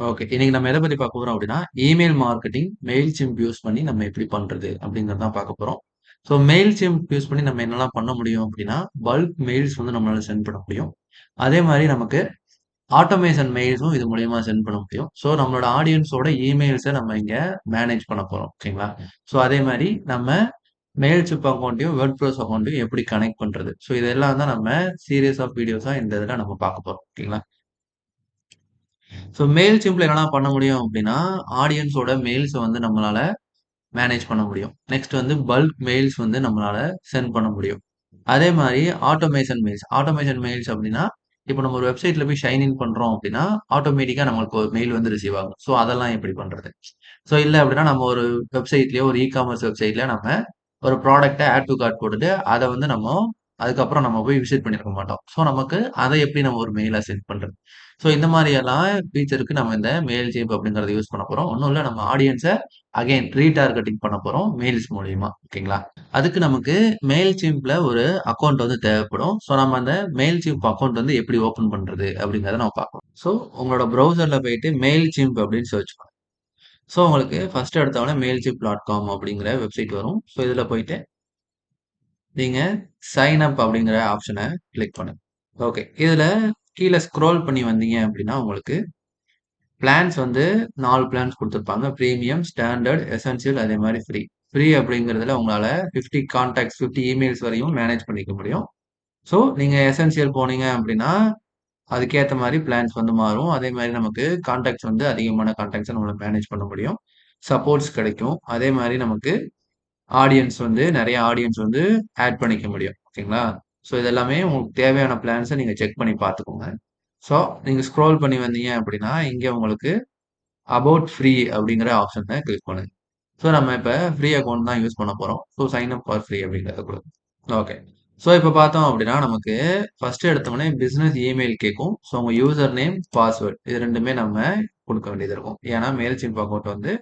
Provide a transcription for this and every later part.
Okay. இன்னைக்கு நம்ம எத பத்தி பார்க்க போறோம் அப்டின்னா, இமெயில் மார்க்கெட்டிங் மெயில்சிம்ப் யூஸ் பண்ணி நம்ம எப்படி பண்றது? அப்படிங்கிறது தான் பார்க்க போறோம். ஸோ மெயில்சிம்ப் யூஸ் பண்ணி நம்ம என்னலாம் பண்ண முடியும் அப்டின்னா, பல்க் மெயில்ஸ் வந்து நம்மளால சென்ட் பண்ண முடியும். அதே மாரி நமக்கு ஆட்டோமேஷன் மெயில்ஸும் இது மூலியமா சென்ட் பண்ண முடியும். ஸோ நம்மளோட ஆடியன்ஸோட இமெயில்ஸ நம்ம இங்க மேனேஜ் பண்ண போறோம். ஓகேங்களா? ஸோ அதே மாரி நம்ம மெயில்சிம்ப் அக்கவுண்ட்டையும், வேர்ட்பிரஸ் அக்கவுண்ட்டையும் எப்படி கனெக்ட் பண்றது? ஸோ இதெல்லாம் தான் நம்ம சீரியஸ் ஆஃப் வீடியோஸா இந்த இதுல நம்ம பார்க்க போறோம். ஓகேங்களா? ஸோ மெயில் சிம்பிள் என்னலாம் பண்ண முடியும் அப்படின்னா, ஆடியன்ஸோட மெயில்ஸ வந்து நம்மளால மேனேஜ் பண்ண முடியும். நெக்ஸ்ட் வந்து பல்க் மெயில்ஸ் வந்து நம்மளால சென்ட் பண்ண முடியும். அதே மாரி ஆட்டோமேஷன் மெயில்ஸ். ஆட்டோமேஷன் மெயில்ஸ் அப்படின்னா, இப்போ நம்ம ஒரு வெப்சைட்ல போய் சைன் இன் பண்றோம் அப்படின்னா, ஆட்டோமேட்டிக்கா நம்மளுக்கு ஒரு மெயில் வந்து ரிசீவ் ஆகும். ஸோ அதெல்லாம் எப்படி பண்றது? ஸோ இல்ல அப்படின்னா நம்ம ஒரு வெப்சைட்லயோ, ஒரு இ-காமர்ஸ் வெப்சைட்ல நம்ம ஒரு ப்ராடக்ட்ட ஆட் டூ கார்ட் போட்டுட்டு, அத வந்து நம்ம அதுக்கப்புறம் நம்ம போய் விசிட் பண்ணியிருக்க மாட்டோம். ஸோ நமக்கு அத எப்படி நம்ம ஒரு மெயிலா சென்ட் பண்றது? ஸோ இந்த மாரியெல்லாம் ஃபீச்சருக்கு நம்ம இந்த மெயில்சிம்ப் அப்படிங்கிறத யூஸ் பண்ண போறோம். ஒண்ணும் இல்ல நம்ம ஆடியன்ஸ அகைன் ரீடார்கெட்டிங் பண்ண போறோம் மெயில்ஸ் மூலியமா. ஓகேங்களா? அதுக்கு நமக்கு மெயில்சிம்ப்ல ஒரு அக்கவுண்ட் வந்து தேவைப்படும். ஸோ நம்ம அந்த மெயில்சிம்ப் அக்கவுண்ட் வந்து எப்படி ஓப்பன் பண்றது? அப்படிங்கிறத நம்ம பார்க்கலாம். ஸோ உங்களோட ப்ரௌசர்ல போயிட்டு மெயில்சிம்ப் அப்படின்னு சர்ச் பண்ணுங்க. ஸோ உங்களுக்கு ஃபர்ஸ்ட் எடுத்தோனே மெயில்சிம்ப்.com அப்படிங்கிற வெப்சைட் வரும். ஸோ இதுல போயிட்டு நீங்க சைன் அப் அப்படிங்கிற ஆப்ஷன கிளிக் பண்ணுங்க. ஓகே. இதுல கீழ ஸ்க்ரோல் பண்ணி வந்தீங்க அப்படின்னா, உங்களுக்கு பிளான்ஸ் வந்து 4 பிளான்ஸ் குடுத்திருப்பாங்க. பிரீமியம், ஸ்டாண்டர்ட், எசென்ஷியல் அதே மாரி ஃப்ரீ. ஃப்ரீ அப்படிங்கிறதுல உங்களால 50 கான்டாக்ட்ஸ், 50 இமெயில்ஸ் வரையும் மேனேஜ் பண்ணிக்க முடியும். ஸோ நீங்க எசென்ஷியல் போனீங்க அப்படின்னா, அதுக்கேத்த மாரி பிளான்ஸ் வந்து மாறும். அதே மாரி நமக்கு கான்டாக்ட்ஸ் வந்து அதிகமான கான்டாக்ட்ஸ நம்மளால மேனேஜ் பண்ண முடியும். சப்போர்ட்ஸ் கிடைக்கும். அதே மாரி நமக்கு ஆடியன்ஸ் வந்து நெறைய ஆடியன்ஸ் வந்து ஆட் பண்ணிக்க முடியும். ஓகேங்களா? ஸோ இது எல்லாமே உங்களுக்கு தேவையான பிளான்ஸ நீங்க செக் பண்ணி பார்த்துக்கோங்க. ஸோ நீங்க ஸ்க்ரோல் பண்ணி வந்தீங்க அப்படின்னா, இங்க உங்களுக்கு அபௌட் ஃப்ரீ அப்படிங்கிற ஆப்ஷன கிளிக் பண்ணுங்க. ஸோ நம்ம இப்ப ஃப்ரீ அக்கவுண்ட் தான் யூஸ் பண்ண போறோம். So sign up for free அப்படிங்கிறத குடுங்க. ஓகே. ஸோ இப்ப பார்த்தோம் அப்படின்னா, நமக்கு ஃபர்ஸ்ட் எடுத்தோனே பிசினஸ் இமெயில் கேட்கும். ஸோ உங்க யூசர் நேம், பாஸ்வேர்ட் இது 2மே நம்ம குடுக்க வேண்டியது இருக்கும். ஏன்னா மெயில்சிம்ப் அக்கவுண்ட் வந்து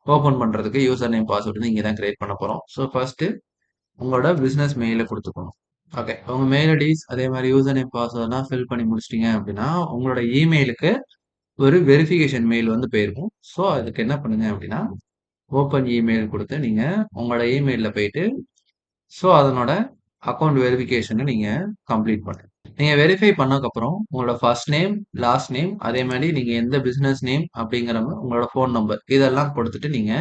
ஓப்பன் பண்றதுக்கு யூசர் நேம், பாஸ்வேர்ட் வந்து இங்க தான் கிரியேட் பண்ண போறோம். ஸோ ஃபர்ஸ்ட் உங்களோட பிசினஸ் மெயில குடுத்துக்கணும். ஓகே. உங்க மெயில் ஐடிஸ் அதே மாரி யூசர் நேம், பாஸ்வேர்ட்லாம் ஃபில் பண்ணி முடிச்சிட்டீங்க அப்படின்னா, உங்களோட இமெயிலுக்கு ஒரு வெரிஃபிகேஷன் மெயில் வந்து போயிருக்கும். ஸோ அதுக்கு என்ன பண்ணுங்க அப்படின்னா, ஓப்பன் இமெயில் குடுத்து நீங்க உங்களோட இமெயில்ல போயிட்டு, ஸோ அதனோட அக்கவுண்ட் வெரிஃபிகேஷன நீங்க கம்ப்ளீட் பண்ணுங்க. நீங்க வெரிஃபை பண்ணதுக்கப்புறம் உங்களோட ஃபர்ஸ்ட் நேம், லாஸ்ட் நேம் அதே மாரி நீங்க எந்த பிசினஸ் நேம் அப்படிங்கிற உங்களோட ஃபோன் நம்பர் இதெல்லாம் குடுத்துட்டு நீங்க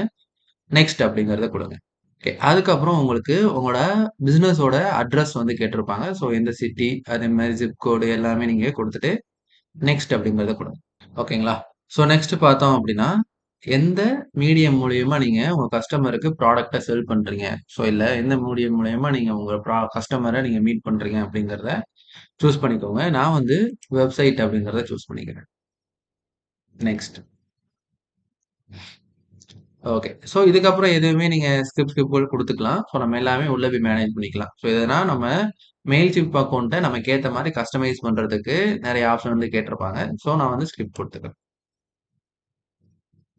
நெக்ஸ்ட் அப்படிங்கிறத குடுங்க. ஓகே. அதுக்கப்புறம் உங்களுக்கு உங்களோட பிசினஸோட அட்ரஸ் வந்து கேட்டிருப்பாங்க. ஸோ எந்த சிட்டி, அதே மாரி ஜிப் கோடு எல்லாமே நீங்க குடுத்துட்டு, நெக்ஸ்ட் அப்படிங்கிறத குடுங்க. ஓகேங்களா? ஸோ நெக்ஸ்ட் பார்த்தோம் அப்படின்னா, எந்த மீடியம் மூலியமா நீங்க உங்க கஸ்டமருக்கு ப்ராடக்ட்ட செல் பண்றீங்க? ஸோ இல்ல எந்த மீடியம் மூலியமா நீங்க உங்க கஸ்டமர நீங்க மீட் பண்றீங்க அப்படிங்கிறத சூஸ் பண்ணிக்கோங்க. நான் வந்து வெப்சைட் அப்படிங்கிறத சூஸ் பண்ணிக்கிறேன். நெக்ஸ்ட். ஓகே. ஸோ இதுக்கப்புறம் எதுவுமே நீங்க ஸ்கிப் கூட குடுத்துக்கலாம். ஸோ நம்ம எல்லாமே உள்ள போய் மேனேஜ் பண்ணிக்கலாம். ஸோ எதனா நம்ம மெயில்சிம்ப் அக்கவுண்ட்ட நமக்கு ஏத்த மாரி கஸ்டமைஸ் பண்றதுக்கு நெறைய ஆப்ஷன் வந்து கேட்டிருப்பாங்க. ஸோ நான் வந்து ஸ்கிப் குடுத்துக்கிறேன்.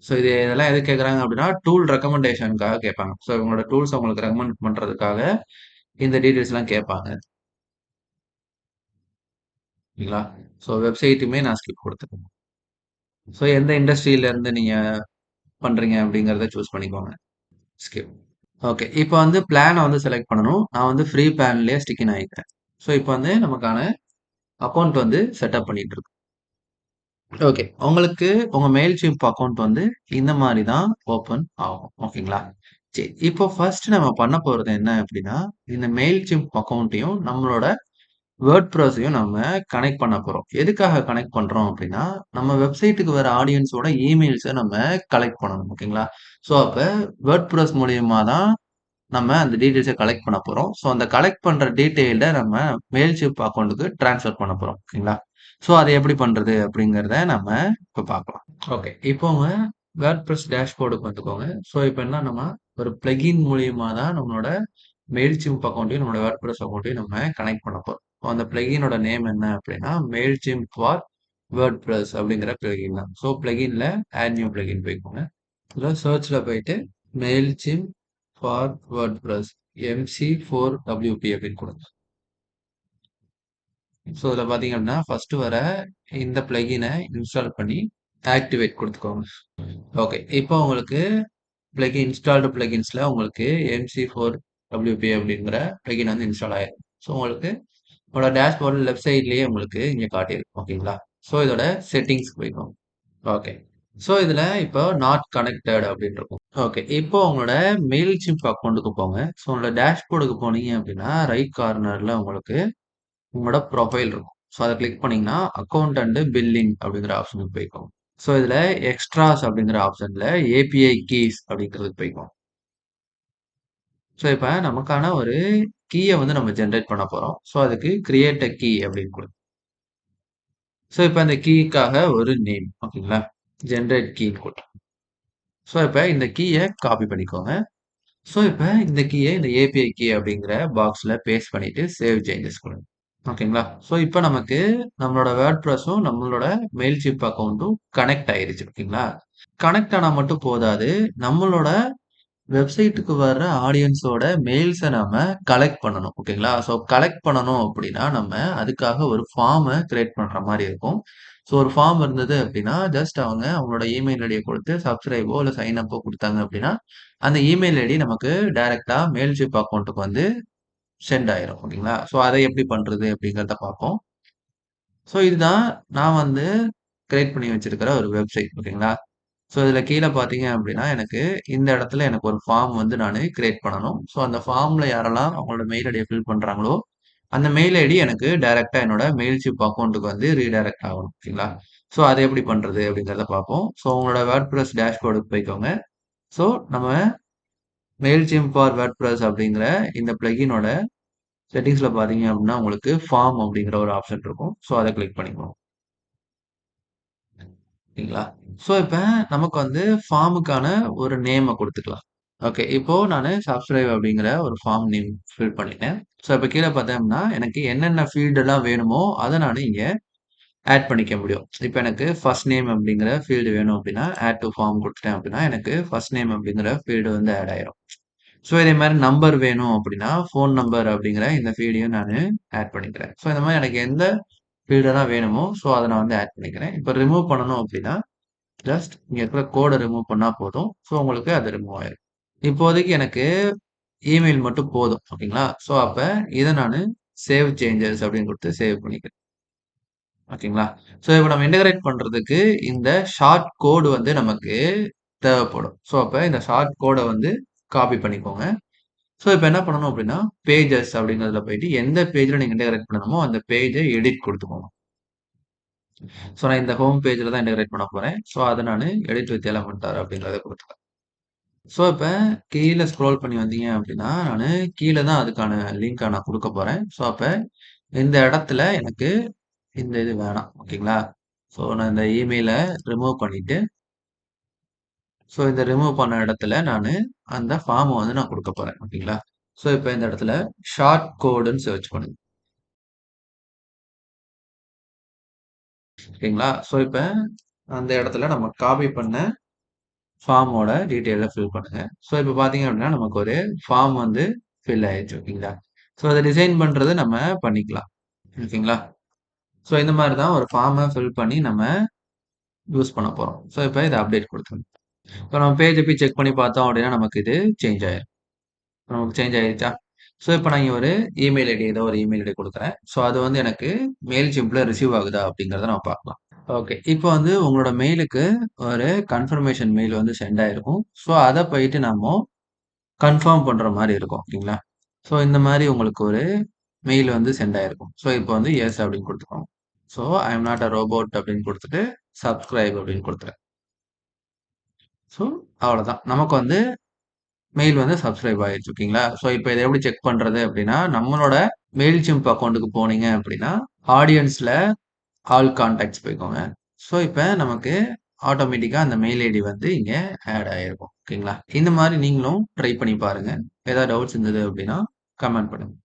ஸோ இதெல்லாம் எதுக்கு கேட்குறாங்க அப்படின்னா, டூல் ரெக்கமெண்டேஷனுக்காக கேட்பாங்க. ஸோ உங்களோட டூல்ஸ உங்களுக்கு ரெக்கமெண்ட் பண்றதுக்காக இந்த டீட்டெயில்ஸ்லாம் கேட்பாங்க. சரிங்களா? ஸோ வெப்சைட்டுமே நான் ஸ்கிப் குடுத்துக்கிறேன். ஸோ எந்த இண்டஸ்ட்ரியில இருந்து நீங்க பண்றீங்க அப்படிங்கிறத சூஸ் பண்ணிக்கோங்க. ஸ்கிப். ஓகே. இப்ப வந்து பிளான வந்து செலக்ட் பண்ணணும். நான் வந்து ஃப்ரீ பிளான்லயே ஸ்டிக் இன் ஆயிக்கிறேன். ஸோ இப்ப வந்து நமக்கான அக்கவுண்ட் வந்து செட்டப் பண்ணிட்டு இருக்கோம். ஓகே. உங்களுக்கு உங்க மெயில்சிம்ப் அக்கவுண்ட் வந்து இந்த மாரி தான் ஓப்பன் ஆகும். ஓகேங்களா? சரி. இப்போ ஃபர்ஸ்ட் நம்ம பண்ண போறது என்ன அப்டின்னா, இந்த மெயில்சிம்ப் அக்கவுண்ட்டையும் நம்மளோட வேர்ட்பிரஸையும் நம்ம கனெக்ட் பண்ண போறோம். எதுக்காக கனெக்ட் பண்றோம் அப்டின்னா, நம்ம வெப்சைட்டுக்கு வர ஆடியன்ஸோட இமெயில்ஸ நம்ம கலெக்ட் பண்ணணும். ஓகேங்களா? ஸோ அப்ப வேர்ட்பிரஸ் மூலியமா தான் நம்ம அந்த டீட்டெயில்ஸ கலெக்ட் பண்ண போறோம். ஸோ அந்த கலெக்ட் பண்ற டீட்டெயில்ட நம்ம மெயில்ஷிப் அக்கவுண்ட்க்கு ட்ரான்ஸ்ஃபர் பண்ண போறோம். ஓகேங்களா? ஸோ அத எப்படி பண்றது அப்படிங்கிறத நம்ம இப்ப பார்க்கலாம். ஓகே. இப்போ உங்க வேர்ட்பிரஸ் டேஷ்போர்டுக்கு வந்துக்கோங்க. ஸோ இப்ப என்ன நம்ம ஒரு பிளகின் மூலியமா தான் நம்மளோட மெயில்சிம்ப் அக்கவுண்ட்டையும், நம்மளோட வேர்ட்பிரஸ் அக்கவுண்ட்டையும் நம்ம கனெக்ட் பண்ண போறோம். அந்த பிளகினோட நேம் என்ன அப்படின்னா, மெயில்சிம்ப் ஃபார் வேர்ட்பிரஸ் அப்படிங்கிற பிளகின் தான். ஸோ பிளகின்ல ஆட் நியூ பிளகின் போய்க்கோங்க. இதுல சர்ச்ல போயிட்டு மெயில்சிம்ப் ஃபார் வேர்ட்பிரஸ் MC4WP அப்படின்னு கொடுங்க. ஸோ இதில் பார்த்தீங்க அப்படின்னா ஃபர்ஸ்ட் வர இந்த பிளகினை இன்ஸ்டால் பண்ணி ஆக்டிவேட் குடுத்துக்கோங்க. ஓகே. இப்போ உங்களுக்கு இன்ஸ்டால்டு பிளகின்ஸ்ல உங்களுக்கு MC4WP அப்படிங்கிற பிளகின் வந்து இன்ஸ்டால் ஆயிரும். ஸோ உங்களுக்கு உங்களோட டேஷ்போர்ட் லெஃப்ட் சைட்லயே உங்களுக்கு இங்க காட்டியிருக்கும். ஓகேங்களா? ஸோ இதோட செட்டிங்ஸ்க்கு போய்க்கோங்க. ஓகே. ஸோ இதுல இப்போ நாட் கனெக்டட் அப்படின்னு இருக்கும். ஓகே. இப்போ உங்களோட மெயில்சிம்ப் அக்கவுண்ட்க்கு போங்க. ஸோ உங்களோட டேஷ்போர்டுக்கு போனீங்க அப்படின்னா, ரைட் கார்னர்ல உங்களுக்கு உங்களோட ப்ரொஃபைல் இருக்கும். ஸோ அத கிளிக் பண்ணீங்கன்னா, அக்கவுண்ட் அண்ட் பில்லிங் அப்படிங்கிற ஆப்ஷனுக்கு போய்க்கோங்க. ஸோ இதுல எக்ஸ்ட்ராஸ் அப்படிங்கிற ஆப்ஷன்ல ஏபிஐ கீஸ் அப்படிங்கிறதுக்கு போய்க்கோங்க. ஸோ இப்ப நமக்கான ஒரு கீய வந்து நம்ம ஜெனரேட் பண்ண போறோம். ஸோ அதுக்கு கிரியேட் அ கீ அப்படின்னு குடுங்க. ஸோ இப்ப அந்த கீக்காக ஒரு நேம் ஓகேங்களா? ஜெனரேட் கீன்னு குடுங்க. ஸோ இப்ப இந்த கீய காப்பி பண்ணிக்கோங்க. ஸோ இப்ப இந்த கீய இந்த ஏபிஐ கீ அப்படிங்கிற பாக்ஸ்ல பேஸ்ட் பண்ணிட்டு சேவ் சேஞ்சஸ் குடுங்க. ஓகேங்களா? ஸோ இப்ப நமக்கு நம்மளோட வேர்ட்பிரஸும், நம்மளோட மெயில்சிம்ப் அக்கவுண்டும் கனெக்ட் ஆயிருச்சு. ஓகேங்களா? கனெக்ட் ஆனா மட்டும் போதாது. நம்மளோட வெப்சைட்டுக்கு வர்ற ஆடியன்ஸோட மெயில்ஸ நாம கலெக்ட் பண்ணணும். ஓகேங்களா? ஸோ கலெக்ட் பண்ணணும் அப்படின்னா, நம்ம அதுக்காக ஒரு ஃபார்ம கிரியேட் பண்ற மாரி இருக்கும். ஸோ ஒரு ஃபார்ம் இருந்தது அப்படின்னா, ஜஸ்ட் அவங்க அவங்களோட இமெயில் ஐடிய குடுத்து சப்ஸ்கிரைபோ இல்ல சைன் அப்போ குடுத்தாங்க அப்படின்னா, அந்த இமெயில் ஐடி நமக்கு டைரக்ட்டா மெயில்ஷிப் அக்கவுண்ட்க்கு வந்து சென்ட் ஆயிரும். ஓகேங்களா? ஸோ அத எப்படி பண்றது அப்படிங்கிறத பார்ப்போம். ஸோ இதுதான் நான் வந்து கிரியேட் பண்ணி வச்சிருக்கிற ஒரு வெப்சைட். ஓகேங்களா? ஸோ இதில கீழ பார்த்தீங்க அப்படின்னா, எனக்கு இந்த இடத்துல எனக்கு ஒரு ஃபார்ம் வந்து நானு கிரியேட் பண்ணணும். ஸோ அந்த ஃபார்ம்ல யாரெல்லாம் அவங்களோட மெயில் ஐடிய ஃபில் பண்றாங்களோ, அந்த மெயில் ஐடி எனக்கு டைரக்ட்டா என்னோட மெயில்ஷிப் அக்கவுண்ட்க்கு வந்து ரீடைரக்ட் ஆகணும். ஓகேங்களா? ஸோ அத எப்படி பண்றது அப்படிங்கிறத பார்ப்போம். ஸோ உங்களோட வேர்ட்பிரஸ் டேஷ்போர்டுக்கு போய்க்கோங்க. ஸோ நம்ம மெயில்சிம்ப் ஃபார் வேர்ட்பிரஸ் அப்படிங்கிற இந்த பிளகினோட செட்டிங்ஸ்ல பார்த்தீங்க அப்படின்னா, உங்களுக்கு ஃபார்ம் அப்படிங்கிற ஒரு ஆப்ஷன் இருக்கும். ஸோ அத கிளிக் பண்ணிக்கோங்க. ஓகேங்களா? ஸோ இப்ப நமக்கு வந்து ஃபார்முக்கான ஒரு நேம குடுத்துக்கலாம். ஓகே. இப்போ நானு சப்ஸ்கிரைப் அப்படிங்கிற ஒரு ஃபார்ம் நேம் ஃபில் பண்ணிட்டேன். ஸோ இப்ப கீழ பார்த்தோம்னா, எனக்கு என்னென்ன ஃபீல்ட் எல்லாம் வேணுமோ, அத நானு இங்க ஆட் பண்ணிக்க முடியும். இப்ப எனக்கு ஃபர்ஸ்ட் நேம் அப்படிங்கிற ஃபீல்டு வேணும் அப்படின்னா, ஆட் டூ ஃபார்ம் குடுத்துட்டேன் அப்படின்னா, எனக்கு ஃபர்ஸ்ட் நேம் அப்படிங்கிற ஃபீல்டு வந்து ஆட் ஆயிரும். ஸோ இதே மாரி நம்பர் வேணும் அப்படின்னா, ஃபோன் நம்பர் அப்படிங்கிற இந்த ஃபீல்டையும் நானு ஆட் பண்ணிக்கிறேன். ஸோ இந்த மாரி எனக்கு எந்த ஃபீல்டெல்லாம் வேணுமோ, ஸோ அத நான் வந்து ஆட் பண்ணிக்கிறேன். இப்ப ரிமூவ் பண்ணணும் அப்படின்னா, ஜஸ்ட் இங்க இருக்கிற கோட ரிமூவ் பண்ணா போதும். ஸோ உங்களுக்கு அது ரிமூவ் ஆயிரும். இப்போதைக்கு எனக்கு இமெயில் மட்டும் போதும். ஓகேங்களா? ஸோ அப்ப இத நானு சேவ் சேஞ்சஸ் அப்படின்னு குடுத்து சேவ் பண்ணிக்கிறேன். ஓகேங்களா? ஸோ இப்ப நம்ம இன்டகிரேட் பண்றதுக்கு இந்த ஷார்ட் கோடு வந்து நமக்கு தேவைப்படும். ஸோ அப்ப இந்த ஷார்ட் கோட வந்து காப்பி பண்ணிக்கோங்க. ஸோ இப்ப என்ன பண்ணணும் அப்படின்னா, பேஜஸ் அப்படிங்கிறதுல போயிட்டு எந்த பேஜ்ல நீங்க இன்டகிரேட் பண்ணணுமோ, அந்த பேஜ எடிட் குடுத்துக்கோங்க. ஸோ நான் இந்த ஹோம் பேஜ்ல தான் இன்டகிரேட் பண்ண போறேன். ஸோ அத நானு எடிட் வித் எலிமென்டார் அப்படிங்கிறத குடுத்துக்கிறேன். ஸோ இப்ப கீழ ஸ்க்ரோல் பண்ணி வந்தீங்க அப்படின்னா, நானு கீழ தான் அதுக்கான லிங்க்க நான் குடுக்க போறேன். ஸோ அப்ப இந்த இடத்துல எனக்கு இந்த இது வேணாம். ஓகேங்களா? ஸோ நான் இந்த இமெயில ரிமூவ் பண்ணிட்டு, ஸோ இந்த ரிமூவ் பண்ண இடத்துல நானு அந்த ஃபார்ம வந்து நான் குடுக்க போறேன். ஓகேங்களா? ஸோ இப்ப இந்த இடத்துல ஷார்ட் கோடுன்னு சர்ச் பண்ணுங்க. ஓகேங்களா? ஸோ இப்ப அந்த இடத்துல நம்ம காப்பி பண்ண ஃபார்மோட டீட்டெயில ஃபில் பண்ணுங்க. ஸோ இப்ப பார்த்தீங்க அப்படின்னா, நமக்கு ஒரு ஃபார்ம் வந்து ஃபில் ஆயிருச்சு. ஓகேங்களா? ஸோ அத டிசைன் பண்றது நம்ம பண்ணிக்கலாம். ஓகேங்களா? ஸோ இந்த மாரி தான் ஒரு ஃபார்ம ஃபில் பண்ணி நம்ம யூஸ் பண்ண போறோம். ஸோ இப்ப இத அப்டேட் குடுத்துருங்க. இப்ப நம்ம பேஜ போய் செக் பண்ணி பார்த்தோம் அப்படின்னா, நமக்கு இது சேஞ்ச் ஆயிரும். நமக்கு சேஞ்ச் ஆயிருச்சா? ஸோ இப்ப நான் இங்க ஒரு இமெயில் ஐடி ஏதோ ஒரு இமெயில் ஐடி குடுக்குறேன். ஸோ அது வந்து எனக்கு மெயில் சிம்ப்ல ரிசீவ் ஆகுதா அப்படிங்கிறத நம்ம பார்க்கலாம். ஓகே. இப்போ வந்து உங்களோட மெயிலுக்கு ஒரு கன்ஃபர்மேஷன் மெயில் வந்து சென்ட் ஆயிருக்கும். ஸோ அத போயிட்டு நாம கன்ஃபார்ம் பண்ற மாரி இருக்கும். ஓகேங்களா? ஸோ இந்த மாரி உங்களுக்கு ஒரு மெயில் வந்து சென்ட் ஆயிருக்கும். ஸோ இப்போ வந்து எஸ் அப்படின்னு குடுத்துக்கோங்க. So I am not a robot அப்படின்னு குடுத்துட்டு, சப்ஸ்கிரைப் அப்படின்னு குடுத்துறேன். ஸோ அவ்வளோதான். நமக்கு வந்து மெயில் வந்து சப்ஸ்கிரைப் ஆயிருச்சு. ஓகேங்களா? ஸோ இப்போ இத எப்படி செக் பண்றது அப்படின்னா, நம்மளோட மெயில்சிம்ப் அக்கவுண்ட்க்கு போனீங்க அப்படின்னா, ஆடியன்ஸ்ல ஆல் கான்டாக்ட்ஸ் போய்க்கோங்க. ஸோ இப்ப நமக்கு ஆட்டோமேட்டிக்கா அந்த மெயில் ஐடி வந்து இங்க ஆட் ஆயிருக்கும். ஓகேங்களா? இந்த மாரி நீங்களும் ட்ரை பண்ணி பாருங்க. ஏதாவது டவுட்ஸ் இருந்தது அப்படின்னா கமெண்ட் பண்ணுங்க.